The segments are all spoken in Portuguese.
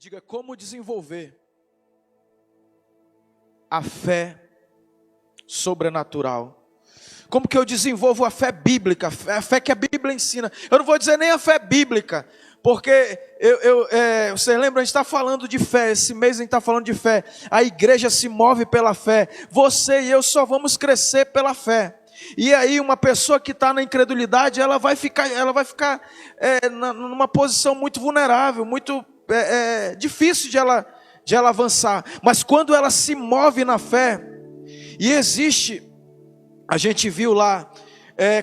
Diga, como desenvolver a fé sobrenatural. Como que eu desenvolvo a fé bíblica, a fé que a Bíblia ensina? Eu não vou dizer nem a fé bíblica, porque você lembra, a gente está falando de fé, esse mês a gente está falando de fé. A igreja se move pela fé, você e eu só vamos crescer pela fé. E aí uma pessoa que está na incredulidade, ela vai ficar numa posição muito vulnerável, muito difícil de ela avançar. Mas quando ela se move na fé, e existe, a gente viu lá,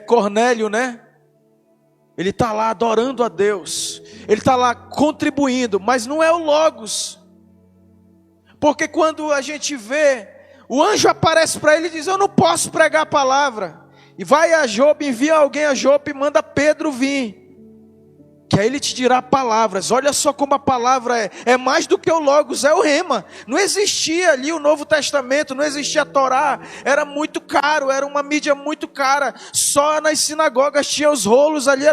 Cornélio, né? Ele está lá adorando a Deus, ele está lá contribuindo, mas não é o Logos. Porque quando a gente vê, o anjo aparece para ele e diz: eu não posso pregar a palavra. E vai a Jope, envia alguém a Jope e manda Pedro vir, que aí ele te dirá palavras. Olha só como a palavra é mais do que o Logos, é o Rema. Não existia ali o Novo Testamento, não existia a Torá, era muito caro, era uma mídia muito cara. Só nas sinagogas tinha os rolos ali,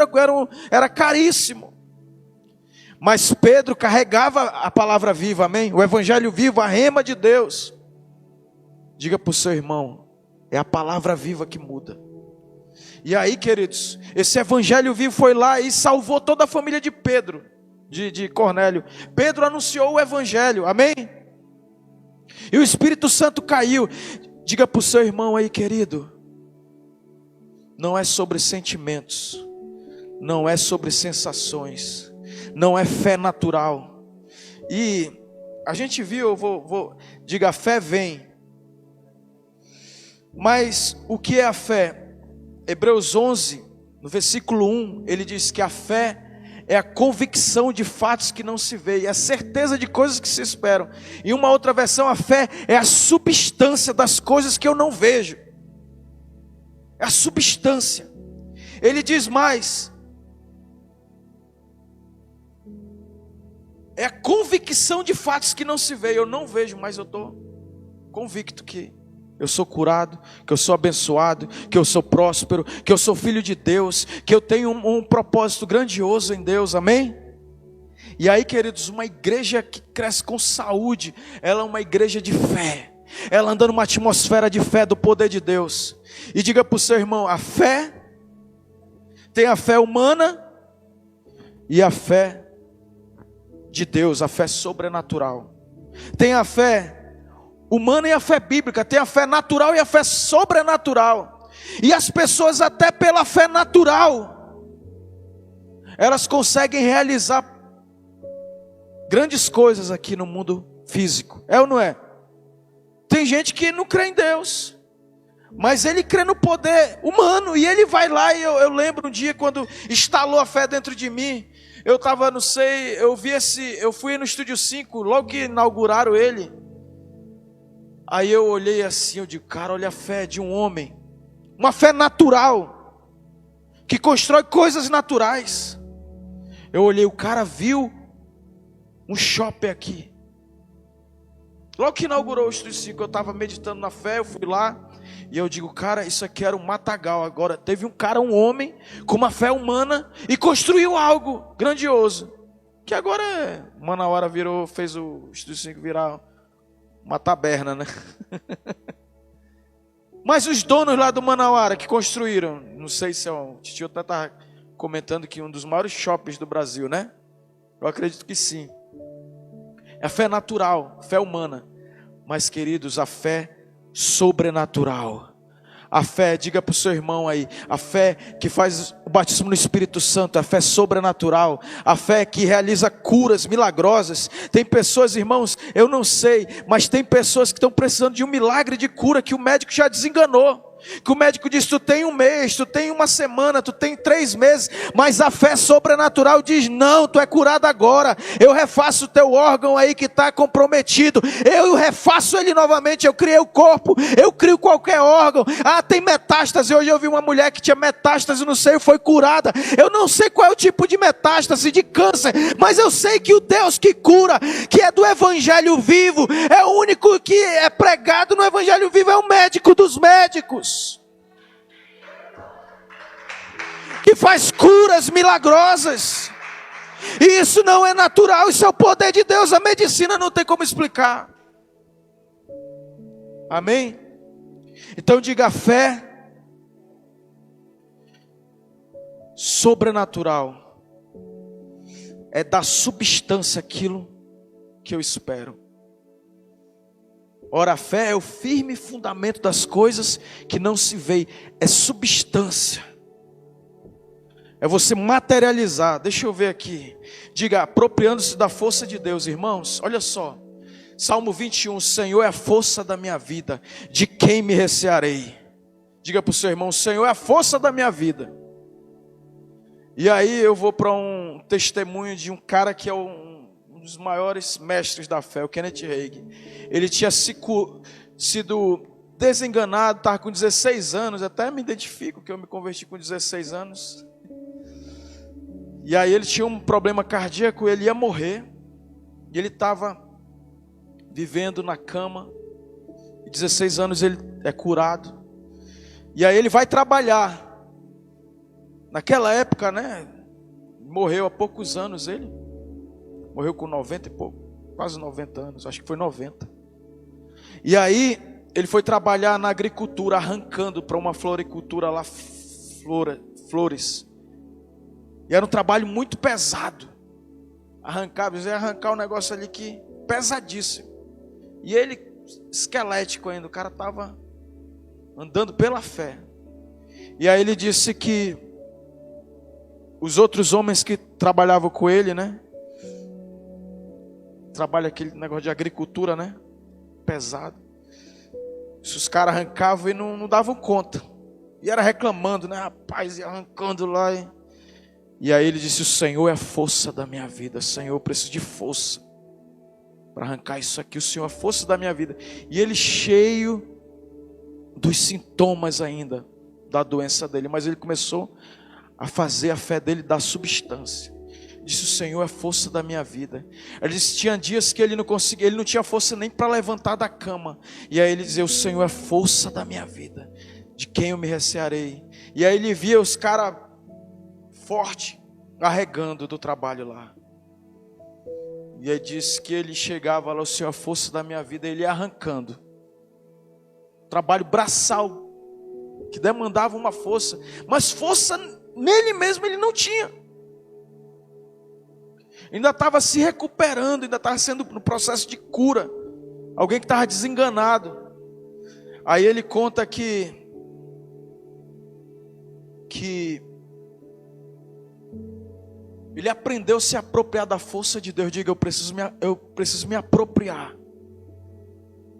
era caríssimo. Mas Pedro carregava a palavra viva, amém? O evangelho vivo, a Rema de Deus. Diga para o seu irmão, é a palavra viva que muda. E aí, queridos, esse evangelho vivo foi lá e salvou toda a família de Pedro, de Cornélio. Pedro anunciou o evangelho, amém? E o Espírito Santo caiu. Diga para o seu irmão aí, querido, não é sobre sentimentos, não é sobre sensações, não é fé natural. E a gente viu, diga, a fé vem. Mas o que é a fé? Hebreus 11, no versículo 1, ele diz que a fé é a convicção de fatos que não se vê, é a certeza de coisas que se esperam. Em uma outra versão, a fé é a substância das coisas que eu não vejo. É a substância. Ele diz mais, é a convicção de fatos que não se vê. Eu não vejo, mas eu estou convicto que eu sou curado, que eu sou abençoado, que eu sou próspero, que eu sou filho de Deus, que eu tenho um propósito grandioso em Deus, amém? E aí, queridos, uma igreja que cresce com saúde, ela é uma igreja de fé, ela anda numa atmosfera de fé do poder de Deus. E diga para o seu irmão, a fé, tem a fé humana e a fé de Deus, a fé sobrenatural. Tem a fé humana e a fé bíblica, tem a fé natural e a fé sobrenatural. E as pessoas até pela fé natural, elas conseguem realizar grandes coisas aqui no mundo físico, é ou não é? Tem gente que não crê em Deus, mas ele crê no poder humano, e ele vai lá, e eu lembro um dia quando instalou a fé dentro de mim. Eu estava, não sei, eu fui no Estúdio 5, logo que inauguraram ele. Aí eu olhei assim, eu digo, cara, olha a fé de um homem, uma fé natural, que constrói coisas naturais. Eu olhei, o cara viu um shopping aqui. Logo que inaugurou o Estúdio 5, eu estava meditando na fé, eu fui lá, e eu digo, cara, isso aqui era um matagal. Agora teve um homem, com uma fé humana, e construiu algo grandioso, que agora, Manauara fez o Estúdio 5 virar uma taberna, né? Mas os donos lá do Manauara que construíram, não sei se é o tio até estava comentando que um dos maiores shoppings do Brasil, né? Eu acredito que sim. É a fé natural, fé humana. Mas, queridos, a fé sobrenatural. A fé, diga para o seu irmão aí, a fé que faz o batismo no Espírito Santo, a fé sobrenatural, a fé que realiza curas milagrosas. Tem pessoas, irmãos, eu não sei, mas tem pessoas que estão precisando de um milagre de cura que o médico já desenganou. Que o médico diz, tu tem um mês, tu tem uma semana, tu tem 3 meses, mas a fé sobrenatural diz, não, tu é curado agora, eu refaço o teu órgão aí que está comprometido, eu refaço ele novamente, eu criei o corpo, eu crio qualquer órgão. Ah, tem metástase, hoje eu vi uma mulher que tinha metástase no seio, foi curada. Eu não sei qual é o tipo de metástase, de câncer, mas eu sei que o Deus que cura, que é do evangelho vivo, é o único que é pregado no evangelho vivo, é o médico dos médicos, que faz curas milagrosas. E isso não é natural, isso é o poder de Deus. A medicina não tem como explicar. Amém? Então diga: a fé sobrenatural é dar substância àquilo que eu espero. Ora, a fé é o firme fundamento das coisas que não se vê, é substância. É você materializar. Deixa eu ver aqui. Diga: apropriando-se da força de Deus. Irmãos, olha só. Salmo 21. Senhor é a força da minha vida, de quem me recearei? Diga para o seu irmão: Senhor é a força da minha vida. E aí eu vou para um testemunho de um cara que é um dos maiores mestres da fé, o Kenneth Hagin. Ele tinha sido desenganado, estava com 16 anos, até me identifico que eu me converti com 16 anos. E aí ele tinha um problema cardíaco, ele ia morrer. E ele estava vivendo na cama. 16 anos ele é curado. E aí ele vai trabalhar. Naquela época, né? Morreu há poucos anos ele. Morreu com 90 e pouco. Quase 90 anos, acho que foi 90. E aí ele foi trabalhar na agricultura, arrancando para uma floricultura lá, flores. E era um trabalho muito pesado. Arrancar um negócio ali que pesadíssimo. E ele, esquelético ainda, o cara estava andando pela fé. E aí ele disse que os outros homens que trabalhavam com ele, né? Trabalha aquele negócio de agricultura, né? Pesado. Os caras arrancavam e não davam conta. E era reclamando, né? Rapaz, ia arrancando lá. E aí ele disse: o Senhor é a força da minha vida. Senhor, eu preciso de força para arrancar isso aqui. O Senhor é a força da minha vida. E ele cheio dos sintomas ainda da doença dele. Mas ele começou a fazer a fé dele dar substância. Disse: o Senhor é a força da minha vida. Ele disse: tinha dias que ele não conseguia, ele não tinha força nem para levantar da cama. E aí ele dizia: o Senhor é a força da minha vida, de quem eu me recearei. E aí ele via os caras forte, carregando do trabalho lá. E aí disse que ele chegava lá: o Senhor, a força da minha vida, ele ia arrancando. Trabalho braçal, que demandava uma força, mas força nele mesmo ele não tinha. Ainda estava se recuperando, ainda estava sendo no processo de cura. Alguém que estava desenganado. Aí ele conta que ele aprendeu a se apropriar da força de Deus. Diga: eu preciso me apropriar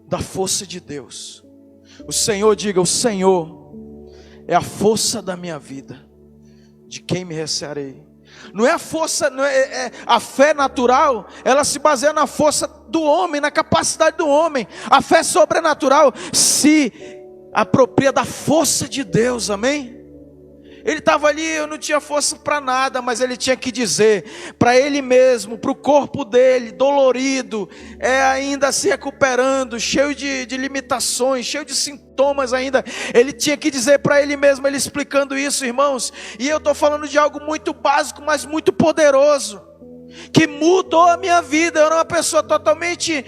da força de Deus. O Senhor, diga: o Senhor é a força da minha vida, de quem me recearei. Não é a força, não é a fé natural, ela se baseia na força do homem, na capacidade do homem. A fé sobrenatural se apropria da força de Deus, amém? Ele estava ali, eu não tinha força para nada, mas ele tinha que dizer para ele mesmo, para o corpo dele, dolorido, ainda se recuperando, cheio de limitações, cheio de sintomas ainda. Ele tinha que dizer para ele mesmo, ele explicando isso, irmãos. E eu estou falando de algo muito básico, mas muito poderoso, que mudou a minha vida. Eu era uma pessoa totalmente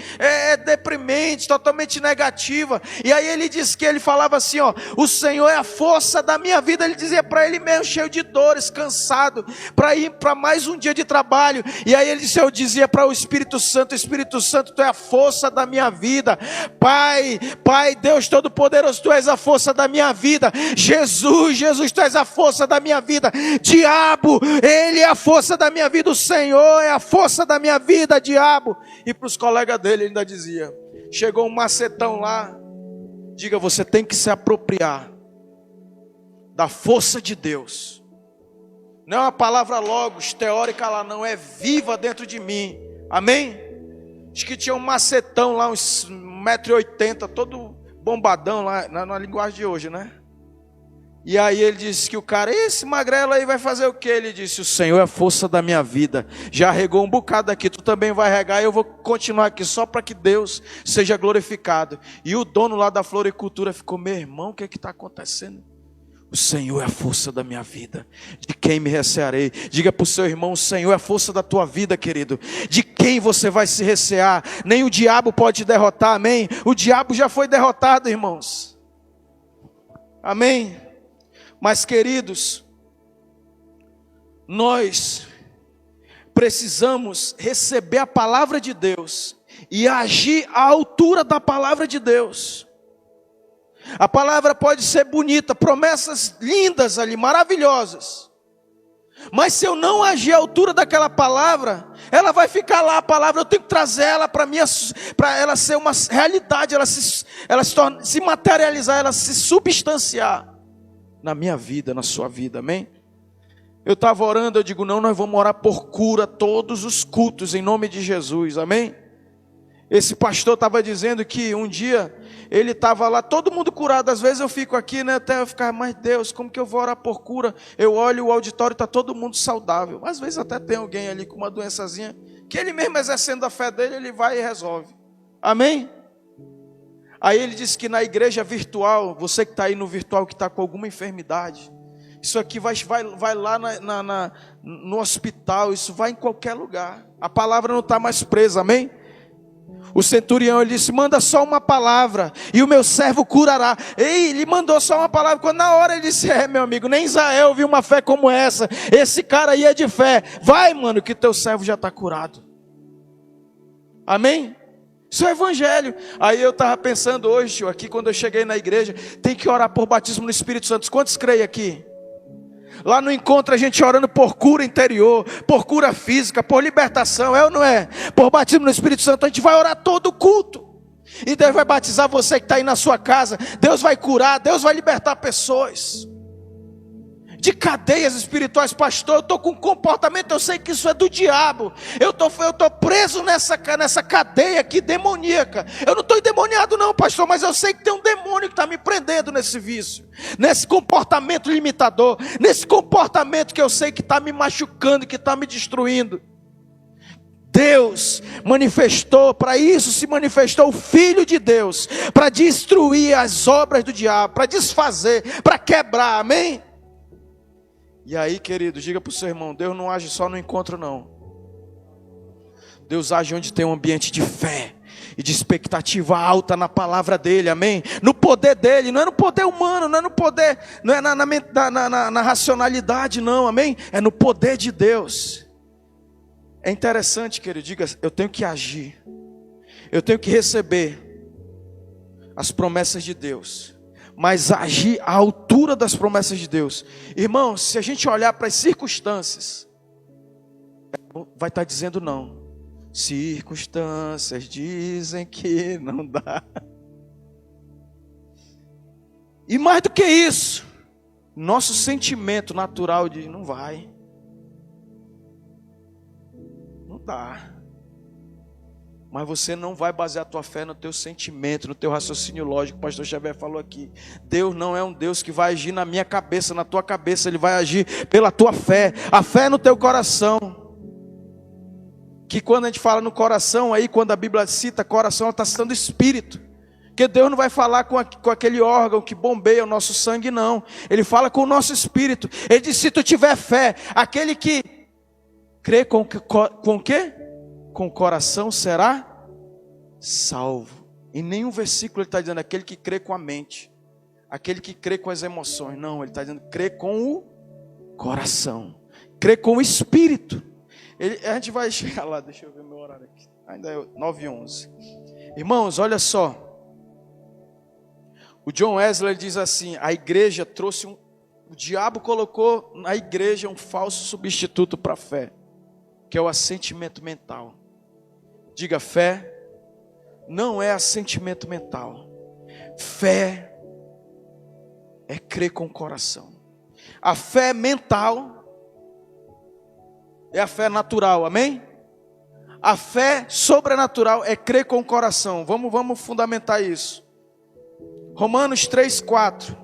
deprimente, totalmente negativa. E aí ele disse que ele falava assim, ó: o Senhor é a força da minha vida. Ele dizia para ele mesmo, cheio de dores, cansado, para ir para mais um dia de trabalho. E aí ele disse, eu dizia para o Espírito Santo: Espírito Santo, tu é a força da minha vida. Pai, Deus Todo-Poderoso, tu és a força da minha vida. Jesus, tu és a força da minha vida. Diabo, ele é a força da minha vida. O Senhor é a força da minha vida, diabo. E para os colegas dele ele ainda dizia, chegou um macetão lá: diga, você tem que se apropriar da força de Deus. Não é uma palavra logos, teórica lá, não, é viva dentro de mim, amém? Acho que tinha um macetão lá, uns 1,80 m, todo bombadão lá, na linguagem de hoje, né? E aí ele disse que o cara: esse magrelo aí vai fazer o quê? Ele disse: o Senhor é a força da minha vida. Já regou um bocado aqui, tu também vai regar, e eu vou continuar aqui só para que Deus seja glorificado. E o dono lá da floricultura ficou: meu irmão, o que está acontecendo? O Senhor é a força da minha vida. De quem me recearei? Diga para o seu irmão: o Senhor é a força da tua vida, querido. De quem você vai se recear? Nem o diabo pode te derrotar, amém? O diabo já foi derrotado, irmãos. Amém? Mas, queridos, nós precisamos receber a palavra de Deus e agir à altura da palavra de Deus. A palavra pode ser bonita, promessas lindas ali, maravilhosas. Mas se eu não agir à altura daquela palavra, ela vai ficar lá, a palavra, eu tenho que trazer ela para ela ser uma realidade, ela se materializar, ela se substanciar na minha vida, na sua vida, amém? Eu estava orando, eu digo, não, nós vamos orar por cura todos os cultos, em nome de Jesus, amém? Esse pastor estava dizendo que um dia ele estava lá, todo mundo curado. Às vezes eu fico aqui, né, até eu ficar, mas Deus, como que eu vou orar por cura? Eu olho o auditório, está todo mundo saudável. Às vezes até tem alguém ali com uma doençazinha, que ele mesmo exercendo a fé dele, ele vai e resolve. Amém? Aí ele disse que na igreja virtual, você que está aí no virtual, que está com alguma enfermidade, isso aqui vai lá no hospital, isso vai em qualquer lugar. A palavra não está mais presa, amém? O centurião, ele disse, manda só uma palavra e o meu servo curará. Ei, ele mandou só uma palavra. Quando na hora ele disse, meu amigo, nem Israel viu uma fé como essa. Esse cara aí é de fé. Vai, mano, que teu servo já está curado. Amém? Isso é evangelho. Aí eu estava pensando hoje, aqui quando eu cheguei na igreja, tem que orar por batismo no Espírito Santo. Quantos creem aqui? Lá no encontro a gente orando por cura interior, por cura física, por libertação, é ou não é? Por batismo no Espírito Santo, a gente vai orar todo o culto. E Deus vai batizar você que está aí na sua casa. Deus vai curar, Deus vai libertar pessoas de cadeias espirituais. Pastor, eu estou com comportamento, eu sei que isso é do diabo. Eu estou preso nessa cadeia aqui demoníaca. Eu não estou endemoniado não, pastor, mas eu sei que tem um demônio que está me prendendo nesse vício, nesse comportamento limitador, nesse comportamento que eu sei que está me machucando, que está me destruindo. Deus manifestou, para isso se manifestou o Filho de Deus, para destruir as obras do diabo, para desfazer, para quebrar, amém? E aí, querido, diga para o seu irmão, Deus não age só no encontro não. Deus age onde tem um ambiente de fé e de expectativa alta na palavra dele, amém? No poder dele, não é no poder humano, não é no poder, não é na racionalidade não, amém? É no poder de Deus. É interessante, querido, diga, eu tenho que agir, eu tenho que receber as promessas de Deus, mas agir à altura das promessas de Deus. Irmãos, se a gente olhar para as circunstâncias, vai estar dizendo não. Circunstâncias dizem que não dá. E mais do que isso, nosso sentimento natural de não vai. Não dá. Mas você não vai basear a tua fé no teu sentimento, no teu raciocínio lógico. O pastor Xavier falou aqui. Deus não é um Deus que vai agir na minha cabeça, na tua cabeça. Ele vai agir pela tua fé. A fé é no teu coração. Que quando a gente fala no coração, aí quando a Bíblia cita coração, ela está citando espírito. Porque Deus não vai falar com aquele órgão que bombeia o nosso sangue, não. Ele fala com o nosso espírito. Ele diz, se tu tiver fé, aquele que crê com o quê? Com o coração será salvo. Em nenhum versículo ele está dizendo aquele que crê com a mente, aquele que crê com as emoções. Não, ele está dizendo crê com o coração, crê com o espírito. A gente vai chegar lá, deixa eu ver meu horário aqui. Ainda é 9h11. Irmãos, olha só. O John Wesley diz assim: a igreja trouxe o diabo colocou na igreja um falso substituto para a fé, que é o assentimento mental. Diga, fé não é assentimento mental. Fé é crer com o coração. A fé mental é a fé natural, amém? A fé sobrenatural é crer com o coração. Vamos fundamentar isso. Romanos 3:4.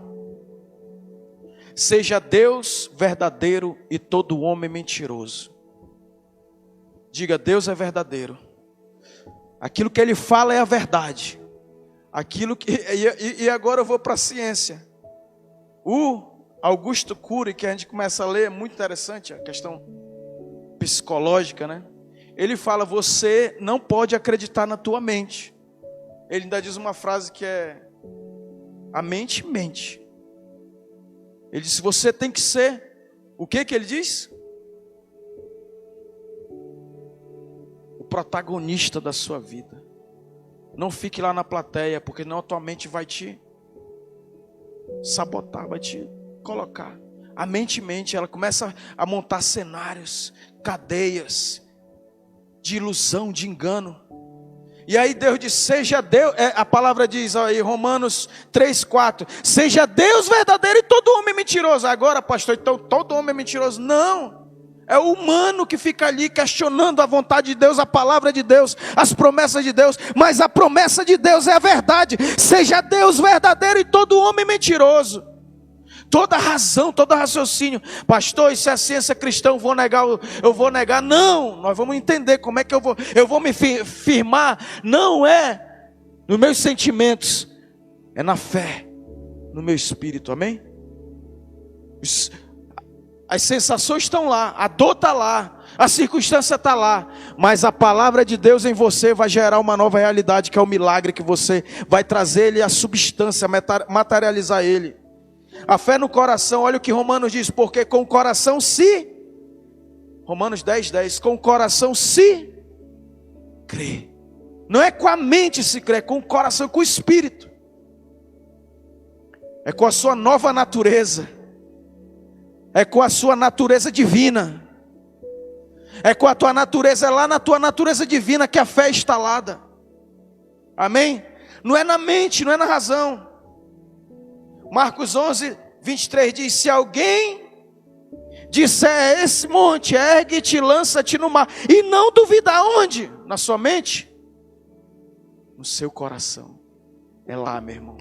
Seja Deus verdadeiro e todo homem mentiroso. Diga, Deus é verdadeiro. Aquilo que Ele fala é a verdade. Aquilo que e agora eu vou para a ciência. Augusto Cury, que a gente começa a ler, é muito interessante a questão psicológica, né? Ele fala, você não pode acreditar na tua mente. Ele ainda diz uma frase que é, a mente mente. Ele diz, você tem que ser, o que ele diz? O protagonista da sua vida. Não fique lá na plateia, porque não a tua mente vai te sabotar, vai te colocar. A mente mente, ela começa a montar cenários, cadeias de ilusão, de engano. E aí Deus diz, seja Deus, a palavra diz aí, Romanos 3:4, seja Deus verdadeiro e todo homem mentiroso. Agora, pastor, então todo homem é mentiroso? Não, é o humano que fica ali questionando a vontade de Deus, a palavra de Deus, as promessas de Deus. Mas a promessa de Deus é a verdade, seja Deus verdadeiro e todo homem mentiroso. Toda razão, todo raciocínio, pastor, isso é ciência cristã, eu vou negar. Não, nós vamos entender como é que eu vou me firmar. Não é nos meus sentimentos, é na fé, no meu espírito, amém? As sensações estão lá, a dor está lá, a circunstância está lá, mas a palavra de Deus em você vai gerar uma nova realidade, que é o milagre que você vai trazer ele, a substância, materializar ele. A fé no coração, olha o que Romanos diz, porque com o coração Romanos 10:10, com o coração se crê. Não é com a mente se crê, é com o coração, com o espírito. É com a sua nova natureza. É com a sua natureza divina. É com a tua natureza, é lá na tua natureza divina que a fé é instalada. Amém? Não é na mente, não é na razão. Marcos 11:23 diz, se alguém disser esse monte, ergue-te, lança-te no mar, e não duvidar onde? Na sua mente? No seu coração. É lá, meu irmão.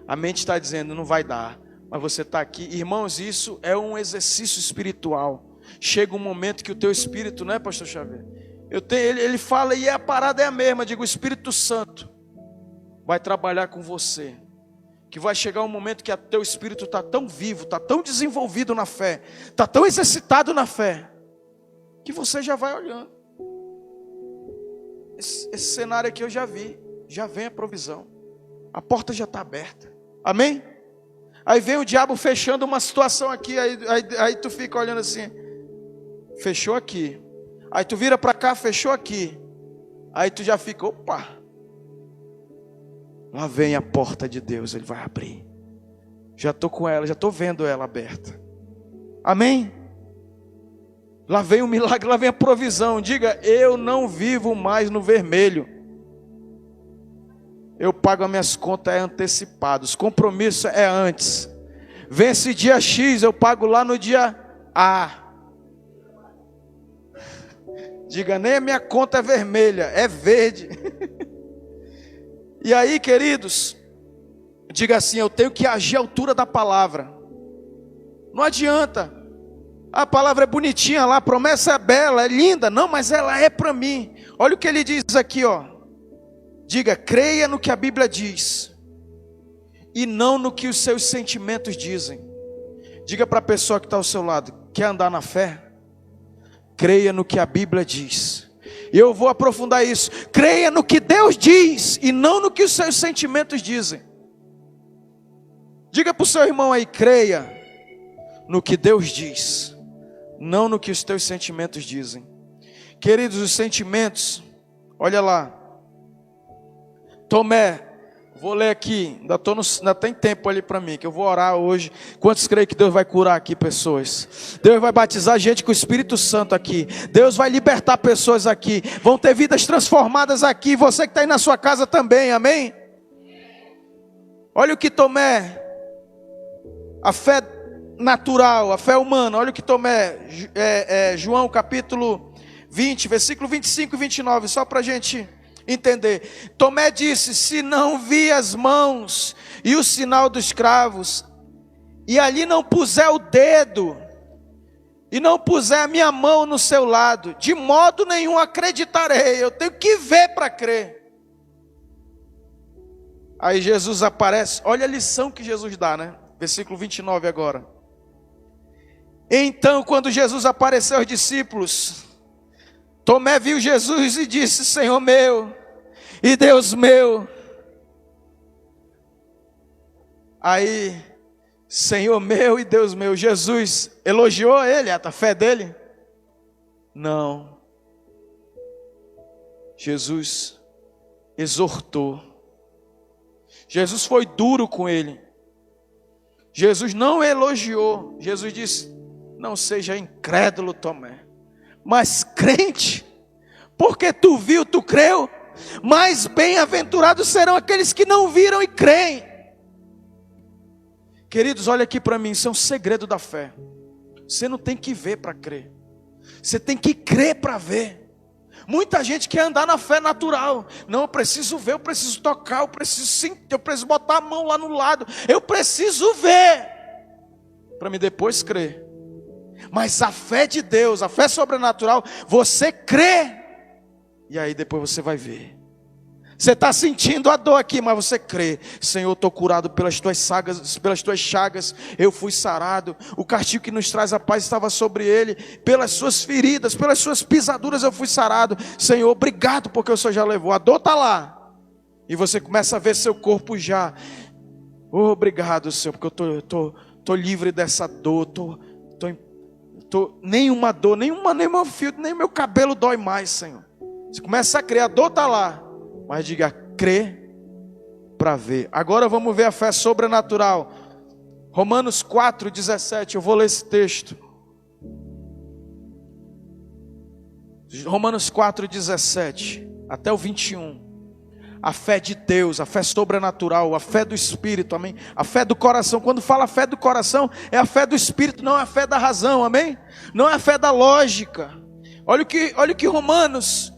A mente está dizendo, não vai dar, mas você está aqui. Irmãos, isso é um exercício espiritual. Chega um momento que o teu espírito, não é, pastor Xavier? Ele fala e a parada é a mesma, digo, o Espírito Santo vai trabalhar com você. Que vai chegar um momento que o teu espírito está tão vivo, está tão desenvolvido na fé, está tão exercitado na fé, que você já vai olhando. Esse cenário aqui eu já vi, já vem a provisão, a porta já está aberta, amém? Aí vem o diabo fechando uma situação aqui, aí tu fica olhando assim, fechou aqui, aí tu vira para cá, fechou aqui, aí tu já fica, opa, lá vem a porta de Deus, Ele vai abrir. Já estou com ela, já estou vendo ela aberta. Amém? Lá vem o milagre, lá vem a provisão. Diga, eu não vivo mais no vermelho. Eu pago as minhas contas antecipadas. Os compromissos é antes. Vem esse dia X, eu pago lá no dia A. Diga, nem a minha conta é vermelha, é verde. E aí, queridos, diga assim, eu tenho que agir à altura da palavra. Não adianta. A palavra é bonitinha lá, a promessa é bela, é linda. Não, mas ela é para mim. Olha o que ele diz aqui, ó. Diga, creia no que a Bíblia diz e não no que os seus sentimentos dizem. Diga para a pessoa que está ao seu lado, quer andar na fé? Creia no que a Bíblia diz. E eu vou aprofundar isso. Creia no que Deus diz e não no que os seus sentimentos dizem. Diga para o seu irmão aí, creia no que Deus diz, não no que os teus sentimentos dizem. Queridos, os sentimentos, olha lá. Tomé, vou ler aqui, ainda tem tempo ali para mim, que eu vou orar hoje. Quantos creem que Deus vai curar aqui pessoas? Deus vai batizar gente com o Espírito Santo aqui. Deus vai libertar pessoas aqui. Vão ter vidas transformadas aqui. Você que está aí na sua casa também, amém? Olha o que Tomé, a fé natural, a fé humana. Olha o que Tomé, João capítulo 20, versículo 25 e 29, só para a gente entender. Tomé disse, se não vi as mãos e o sinal dos cravos, e ali não puser o dedo, e não puser a minha mão no seu lado, de modo nenhum acreditarei. Eu tenho que ver para crer. Aí Jesus aparece, olha a lição que Jesus dá, né? Versículo 29 agora. Então, quando Jesus apareceu aos discípulos, Tomé viu Jesus e disse: Senhor meu e Deus meu. Aí, Senhor meu e Deus meu, Jesus elogiou ele, a fé dele? Não. Jesus exortou. Jesus foi duro com ele. Jesus não elogiou. Jesus disse: não seja incrédulo, Tomé, mas crente, porque tu viu, tu creu. Mais bem-aventurados serão aqueles que não viram e creem. Queridos, olha aqui para mim, isso é um segredo da fé. Você não tem que ver para crer, você tem que crer para ver. Muita gente quer andar na fé natural. Não, eu preciso ver, eu preciso tocar, eu preciso sentir, eu preciso botar a mão lá no lado, eu preciso ver para me depois crer. Mas a fé de Deus, a fé sobrenatural, você crê, e aí depois você vai ver. Você está sentindo a dor aqui, mas você crê: Senhor, estou curado pelas tuas chagas, eu fui sarado. O castigo que nos traz a paz estava sobre ele, pelas suas feridas, pelas suas pisaduras eu fui sarado. Senhor, obrigado porque o Senhor já levou. A dor está lá, e você começa a ver seu corpo já. Oh, obrigado, Senhor, porque eu estou livre dessa dor. Nenhuma dor, nem meu fio, nem meu cabelo dói mais, Senhor. Você começa a crer, a dor está lá. Mas diga: crê para ver. Agora vamos ver a fé sobrenatural. Romanos 4:17. Eu vou ler esse texto. Romanos 4:17 até o 21. A fé de Deus, a fé sobrenatural, a fé do Espírito, amém? A fé do coração. Quando fala fé do coração, é a fé do Espírito, não é a fé da razão, amém? Não é a fé da lógica. Olha o que Romanos,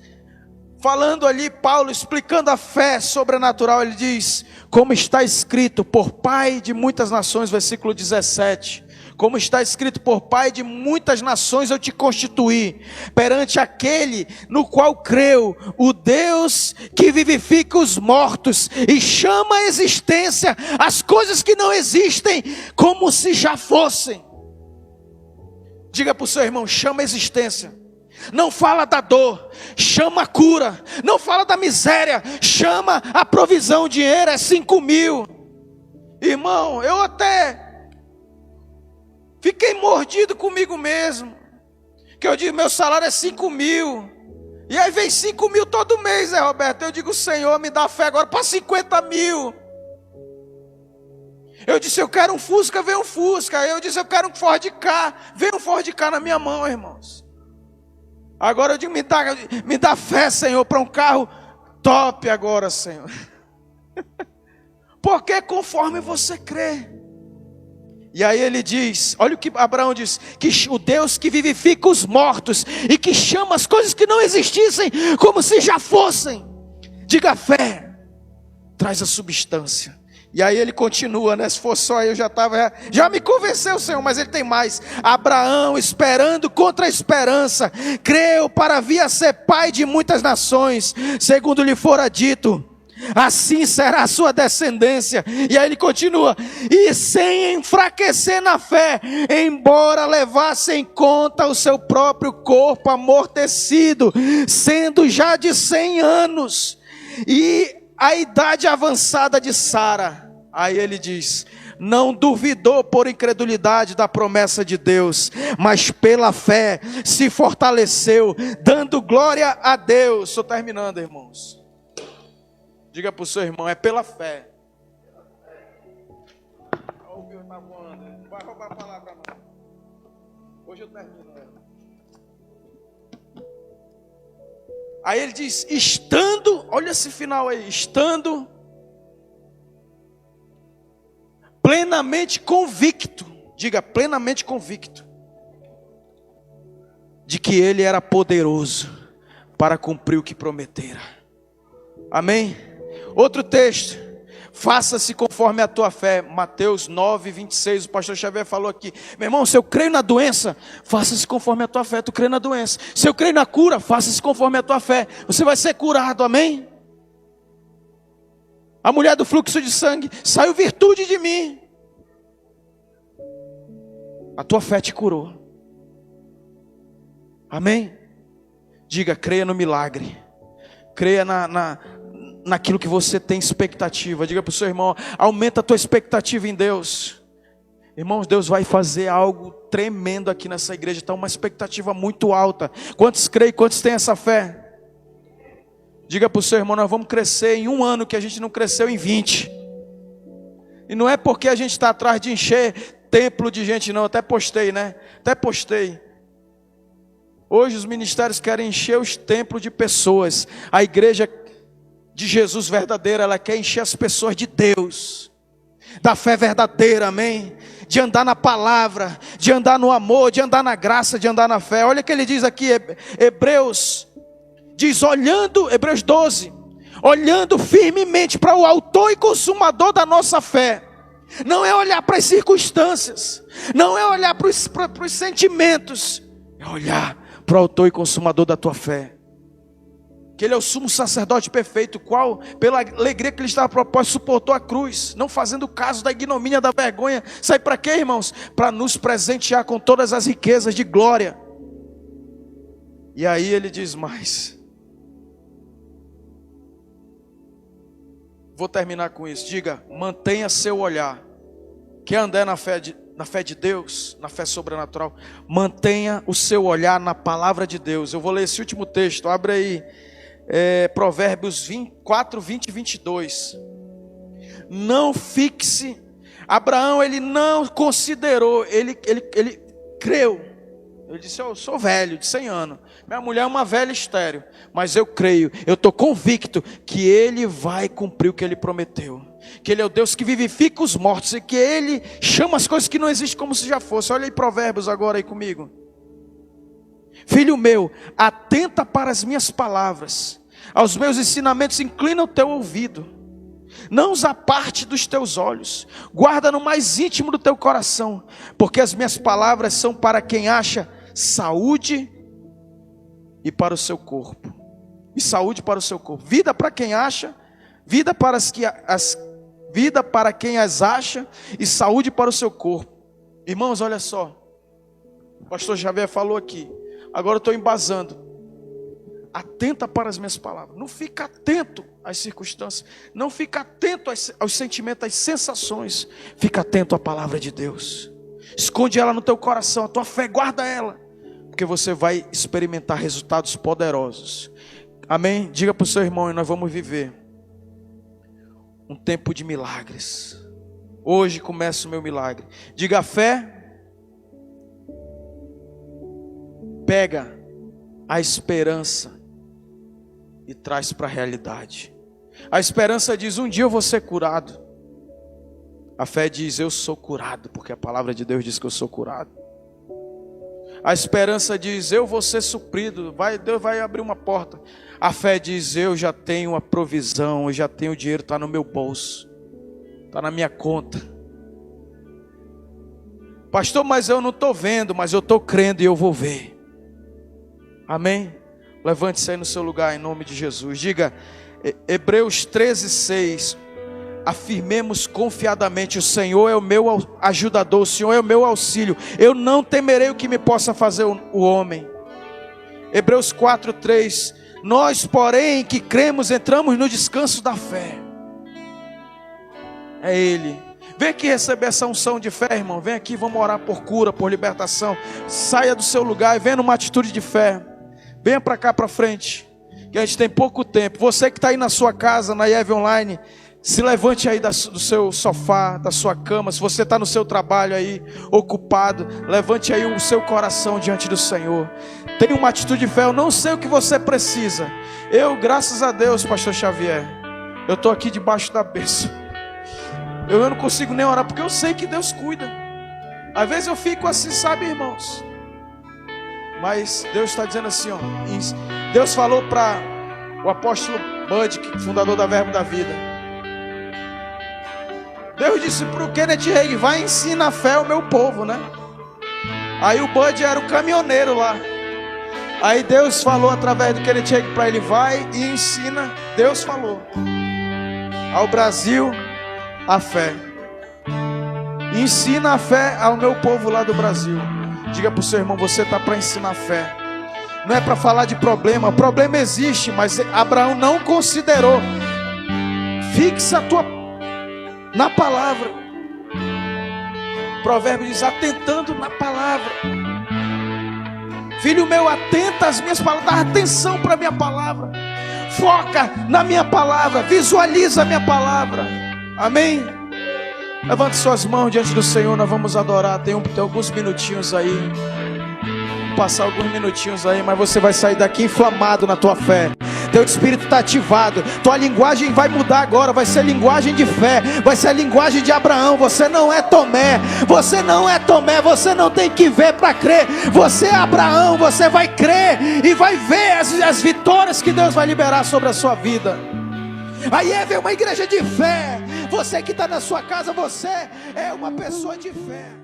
falando ali, Paulo explicando a fé sobrenatural, ele diz: como está escrito, por Pai de muitas nações, versículo 17. Como está escrito, por Pai de muitas nações eu te constituí, perante aquele no qual creu, o Deus que vivifica os mortos e chama à existência as coisas que não existem, como se já fossem. Diga para o seu irmão: chama a existência. Não fala da dor, chama a cura. Não fala da miséria, chama a provisão. O dinheiro é 5.000. Irmão, eu até fiquei mordido comigo mesmo, que eu digo: meu salário é 5.000, e aí vem 5.000 todo mês, Roberto? Eu digo: Senhor, me dá fé agora para 50.000. Eu disse: eu quero um Fusca, vem um Fusca. Eu disse: eu quero um Ford Ka, vem um Ford Ka na minha mão, irmãos. Agora eu digo: me dá fé, Senhor, para um carro top agora, Senhor. Porque conforme você crê. E aí ele diz, olha o que Abraão diz: que o Deus que vivifica os mortos e que chama as coisas que não existissem como se já fossem. Diga: fé traz a substância. E aí ele continua, né? Se for só eu já me convenceu, Senhor, mas ele tem mais. Abraão, esperando contra a esperança, creu para vir a ser pai de muitas nações, segundo lhe fora dito: assim será a sua descendência. E aí ele continua: e sem enfraquecer na fé, embora levasse em conta o seu próprio corpo amortecido, sendo já de 100 anos, e a idade avançada de Sara. Aí ele diz: não duvidou por incredulidade da promessa de Deus, mas pela fé se fortaleceu, dando glória a Deus. Estou terminando, irmãos. Diga para o seu irmão: é pela fé. Não vai roubar a palavra, não. Hoje eu termino. Aí ele diz: estando, olha esse final aí, estando plenamente convicto, diga: plenamente convicto, de que ele era poderoso para cumprir o que prometera. Amém? Outro texto: faça-se conforme a tua fé. Mateus 9:26, o pastor Xavier falou aqui. Meu irmão, se eu creio na doença, faça-se conforme a tua fé. Tu crê na doença. Se eu creio na cura, faça-se conforme a tua fé. Você vai ser curado, amém? A mulher do fluxo de sangue: saiu virtude de mim. A tua fé te curou. Amém? Diga, creia no milagre. Creia naquilo que você tem expectativa. Diga para o seu irmão, aumenta a tua expectativa em Deus. Irmãos, Deus vai fazer algo tremendo aqui nessa igreja. Está uma expectativa muito alta. Quantos creem? Quantos têm essa fé? Diga para o seu irmão, nós vamos crescer em 1 ano que a gente não cresceu em 20. E não é porque a gente está atrás de encher templo de gente não. Até postei, né? Até postei. Hoje os ministérios querem encher os templos de pessoas. A igreja de Jesus verdadeira, ela quer encher as pessoas de Deus, da fé verdadeira, amém? De andar na palavra, de andar no amor, de andar na graça, de andar na fé. Olha o que ele diz aqui, Hebreus 12, olhando firmemente para o autor e consumador da nossa fé. Não é olhar para as circunstâncias, não é olhar para os sentimentos, é olhar para o autor e consumador da tua fé. Que ele é o sumo sacerdote perfeito, qual, pela alegria que ele estava proposto, suportou a cruz, não fazendo caso da ignomínia, da vergonha. Sabe para quê, irmãos? Para nos presentear com todas as riquezas de glória. E aí ele diz mais. Vou terminar com isso. Diga, mantenha seu olhar. Quer andar na fé de Deus, na fé sobrenatural? Mantenha o seu olhar na palavra de Deus. Eu vou ler esse último texto, abre aí. Provérbios 24, 20 e 22. Não fixe. Abraão, ele não considerou, ele creu. Ele disse, eu sou velho, de 100 anos. Minha mulher é uma velha estéril. Mas eu creio, eu estou convicto que ele vai cumprir o que ele prometeu. Que ele é o Deus que vivifica os mortos. E que ele chama as coisas que não existem como se já fosse. Olha aí Provérbios agora aí comigo. Filho meu, atenta para as minhas palavras, aos meus ensinamentos, inclina o teu ouvido, não os aparte dos teus olhos, guarda no mais íntimo do teu coração, porque as minhas palavras são para quem acha saúde e para o seu corpo, e saúde para o seu corpo, vida para quem acha, vida para quem as acha, e saúde para o seu corpo. Irmãos, olha só, o pastor Xavier falou aqui. Agora eu estou embasando. Atenta para as minhas palavras. Não fica atento às circunstâncias. Não fica atento aos sentimentos, às sensações. Fica atento à palavra de Deus. Esconde ela no teu coração. A tua fé, guarda ela. Porque você vai experimentar resultados poderosos. Amém? Diga para o seu irmão, e nós vamos viver um tempo de milagres. Hoje começa o meu milagre. Diga, a fé pega a esperança e traz para a realidade. A esperança diz, um dia eu vou ser curado. A fé diz, eu sou curado, porque a palavra de Deus diz que eu sou curado. A esperança diz, eu vou ser suprido, Deus vai abrir uma porta. A fé diz, eu já tenho a provisão, eu já tenho o dinheiro, está no meu bolso, está na minha conta. Pastor, mas eu não estou vendo, mas eu estou crendo e eu vou ver. Amém? Levante-se aí no seu lugar em nome de Jesus. Diga, Hebreus 13, 6. Afirmemos confiadamente, o Senhor é o meu ajudador, o Senhor é o meu auxílio. Eu não temerei o que me possa fazer o homem. Hebreus 4, 3. Nós, porém, que cremos, entramos no descanso da fé. É Ele. Vem aqui receber essa unção de fé, irmão. Vem aqui, vamos orar por cura, por libertação. Saia do seu lugar e venha numa atitude de fé. Venha para cá para frente, que a gente tem pouco tempo. Você que está aí na sua casa, na IEV Online, se levante aí do seu sofá, da sua cama. Se você está no seu trabalho aí, ocupado, levante aí o seu coração diante do Senhor. Tenha uma atitude de fé. Eu não sei o que você precisa. Eu, graças a Deus, pastor Xavier, eu estou aqui debaixo da bênção. Eu não consigo nem orar, porque eu sei que Deus cuida. Às vezes eu fico assim, sabe, irmãos? Mas Deus está dizendo assim, ó. Deus falou para o apóstolo Bud, fundador da Verbo da Vida. Deus disse para o Kenneth Hagin, vai ensinar a fé ao meu povo, né? Aí o Bud era o caminhoneiro lá. Aí Deus falou através do Kenneth Hagin para ele, vai e ensina. Deus falou ao Brasil a fé. Ensina a fé ao meu povo lá do Brasil. Diga para o seu irmão, você está para ensinar fé. não é para falar de problema. O problema existe, mas Abraão não considerou. Fixa na palavra. O provérbio diz: atentando na palavra. Filho meu, atenta às minhas palavras, dá atenção para a minha palavra. Foca na minha palavra, visualiza a minha palavra. Amém? Levante suas mãos diante do Senhor, nós vamos adorar. Tem alguns minutinhos aí. Vou passar alguns minutinhos aí, mas você vai sair daqui inflamado na tua fé. Teu espírito está ativado. Tua linguagem vai mudar agora. Vai ser linguagem de fé. Vai ser a linguagem de Abraão. Você não é Tomé. Você não é Tomé. Você não tem que ver para crer. Você é Abraão. Você vai crer e vai ver as vitórias que Deus vai liberar sobre a sua vida. Aí é uma igreja de fé. Você que está na sua casa, você é uma pessoa de fé.